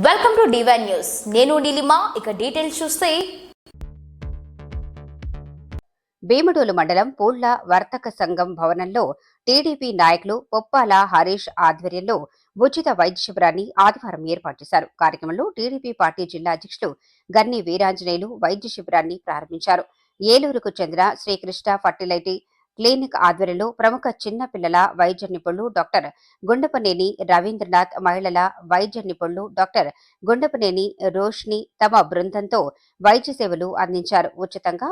Welcome to divine news. నేను నీలిమా. ఇక details చూస్తే భీమడోలు మండలం పూళ్ల వర్తక సంఘం భవనంలో టీడీపీ నాయకులు పొప్పాల హరీష్ ఆధ్వర్యంలో ఉచిత వైద్య శిబిరాన్ని ఆదివారం ఏర్పాటు చేశారు. కార్యక్రమంలో టీడీపీ పార్టీ జిల్లా అధ్యక్షులు గన్ని వీరాంజనేయులు వైద్య శిబిరాన్ని ప్రారంభించారు. ఏలూరుకు చెందిన శ్రీకృష్ణ ఫర్టిలైటీ క్లినిక్ ఆధ్వర్యంలో ప్రముఖ చిన్న పిల్లల వైద్య నిపుణులు డాక్టర్ గుండపనేని రవీంద్రనాథ్, మహిళల వైద్య నిపుణులు డాక్టర్ గుండపనేని రోష్ని తమ బృందంతో వైద్య సేవలు అందించారు. ఉచితంగా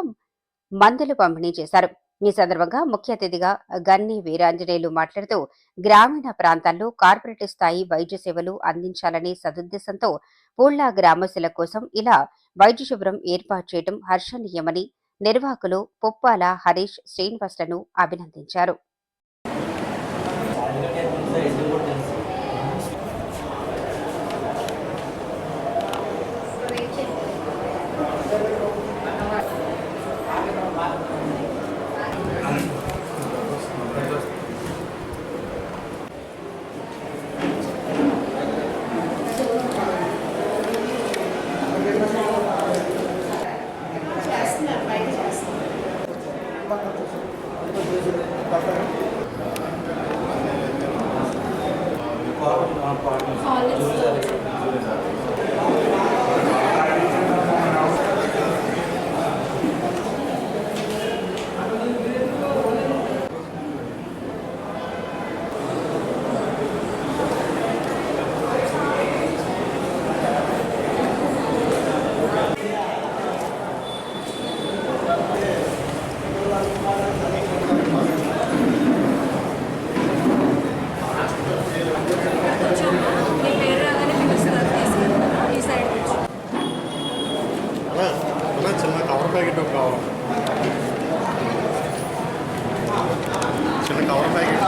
మందులు పంపిణీ చేశారు. ఈ సందర్భంగా ముఖ్య అతిథిగా గన్ని వీరాంజనేయులు మాట్లాడుతూ గ్రామీణ ప్రాంతాల్లో కార్పొరేట్ స్థాయి వైద్య సేవలు అందించాలనే సదుద్దేశంతో పూళ్ల గ్రామస్తుల కోసం ఇలా వైద్య శిబిరం ఏర్పాటు చేయడం హర్షణీయమని నిర్వాహకులు పొప్పాల హరీష్ శ్రీనివాసులను అభినందించారు. చిన్న కవర్ ప్యాకెట్ కావాలి. చిన్న కవర్ ప్యాకెట్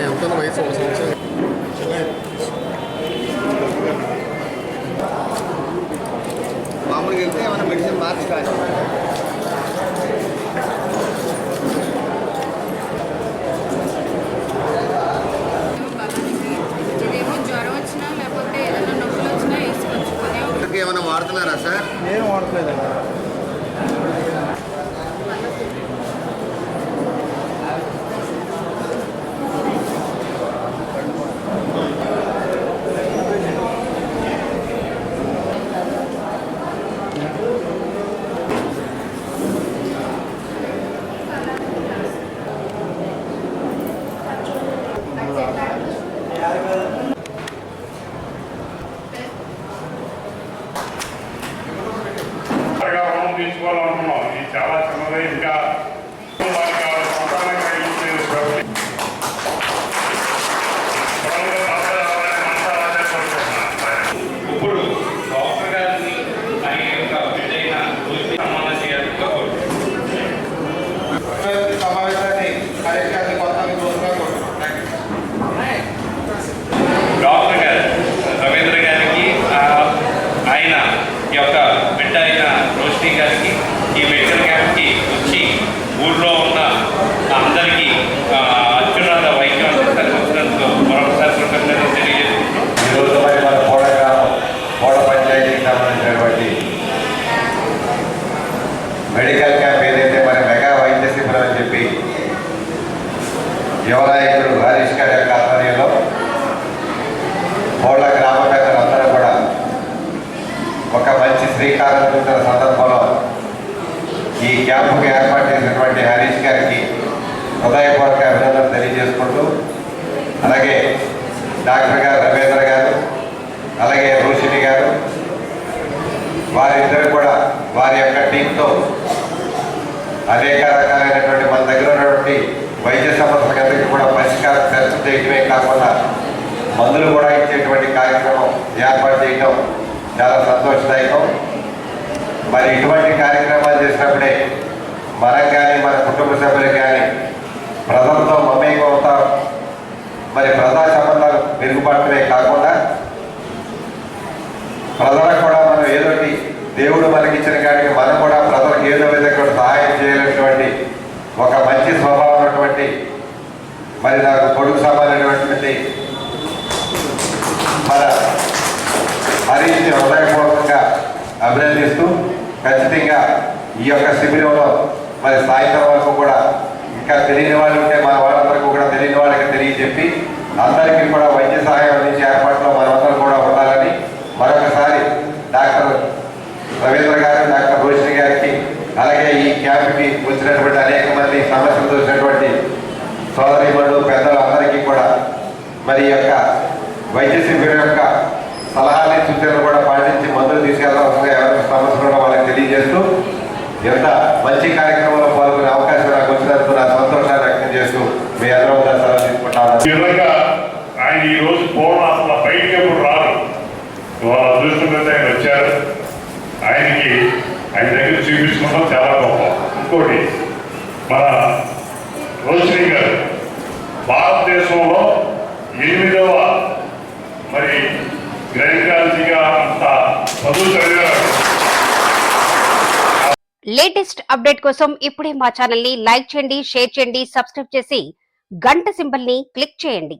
ఎంత వయసు మామూలుగా వెళ్తే ఏమైనా మెడిసిన్ మార్చి కాదు. ఏమైనా వాడుతున్నారా సార్? నేను వాడట్లేదండి. తీసుకోవాలనుకున్నాం. ఇది చాలా చిన్నది. ఇంకా ఇప్పుడు డాక్టర్ గారిని ఆయన యొక్క బిడ్డైన సన్మానం చేయాలని సమావేశాన్ని కార్యక్రమాన్ని డాక్టర్ గారు రవీంద్ర గారికి ఆయన యొక్క బిడ్డ అయిన రోషిని గారికి ఈ మెడికల్ క్యాంప్కి వచ్చి ఊళ్ళో ఉన్న అందరికీ అత్యున్నత వైద్యం అందించడానికి వచ్చినందుకు మరొకసారి కృతజ్ఞతలు తెలియజేసుకుంటున్నాం. ఈరోజు మరి మన కోడ గ్రామం కోడ పంచాయతీకి సంబంధించినటువంటి మెడికల్ క్యాంప్ ఏదైతే మరి మెగా వైద్య శిబిరం అని చెప్పి యువ నాయకుడు హరీష్ గారి యొక్క ఆధ్వర్యంలో కోళ్ళ గ్రామ పెద్దలందరూ కూడా ఒక మంచి శ్రీకారం చుట్టిన సందర్భంలో ఈ క్యాంపుకు ఏర్పాటు చేసినటువంటి హరీష్ గారికి హృదయపూర్వక అభినందనలు తెలియజేసుకుంటూ, అలాగే డాక్టర్ గారు రవీంద్ర గారు, అలాగే రోషిని గారు, వారిద్దరు కూడా వారి యొక్క టీంతో అనేక రకాలైనటువంటి మన దగ్గర ఉన్నటువంటి వైద్య సమస్యలందరికీ కూడా పరిష్కారం చేయడమే కాకుండా మందులు కూడా ఇచ్చేటువంటి కార్యక్రమం ఏర్పాటు చేయడం చాలా సంతోషదాయకం. మరి ఇటువంటి కార్యక్రమాలు చేసినప్పుడే మనం కానీ మన కుటుంబ సభ్యులు కానీ ప్రజలతో మమేకం అవుతాం. మరి ప్రజా సంబంధాలు మెరుగుపడటమే కాకుండా ప్రజలకు కూడా మనం ఏదోటి దేవుడు మనకిచ్చిన కాడికి మనం కూడా ప్రజలకు ఏదో విధంగా కూడా సహాయం చేయాలనేటువంటి ఒక మంచి స్వభావం ఉన్నటువంటి మరి నాకు కొడుకు సమానమైనటువంటి మన హరీష్ని హృదయపూర్వకంగా అభినందిస్తూ ఖచ్చితంగా ఈ యొక్క శిబిరంలో మరి సాయంత్రం వరకు కూడా ఇంకా తెలియని వాళ్ళు ఉంటే మన వాళ్ళందరికీ కూడా తెలియని వాళ్ళకి తెలియజెప్పి అందరికీ కూడా వైద్య సహాయం అందించే ఏర్పాట్లో మనమందరం కూడా ఉండాలని మరొకసారి డాక్టర్ రవీంద్ర గారు, డాక్టర్ రోషిని గారికి, అలాగే ఈ క్యాంప్కి వచ్చినటువంటి అనేక మంది సమస్యలతో వచ్చినటువంటి సోదరీమణులు పెద్దలు అందరికీ కూడా మరి యొక్క వైద్య శిబిరం యొక్క సలహాలు సూచనలు కూడా పాటించి మందులు తీసుకెళ్లాల్సిందిగా ఎవరైనా సమస్యలు కూడా వాళ్ళకి తెలియజేస్తూ ఎంత మంచి కార్యక్రమంలో పాల్గొనే అవకాశం నాకు వచ్చినందుకు నా సంతోషాన్ని వ్యక్తం చేస్తూ మీ అందరూ సెలవు తీసుకుంటాను. ఆయన ఈ రోజు పోవడం అసలు బయటికి ఎప్పుడు రారు. వాళ్ళ అదృష్టం ఆయన వచ్చారు. ఆయనకి ఆయన దగ్గర చూపించుకోవడం చాలా గొప్ప. ఇంకోటి మన రోషిని గారు భారతదేశంలో 8వ మరి గైనకాలజీగా అంత చదువు చదివారు. లేటెస్ట్ అప్డేట్ కోసం ఇప్పుడే మా ఛానల్ ని లైక్ చేయండి, షేర్ చేయండి, సబ్స్క్రైబ్ చేసి గంట సింబల్ ని క్లిక్ చేయండి.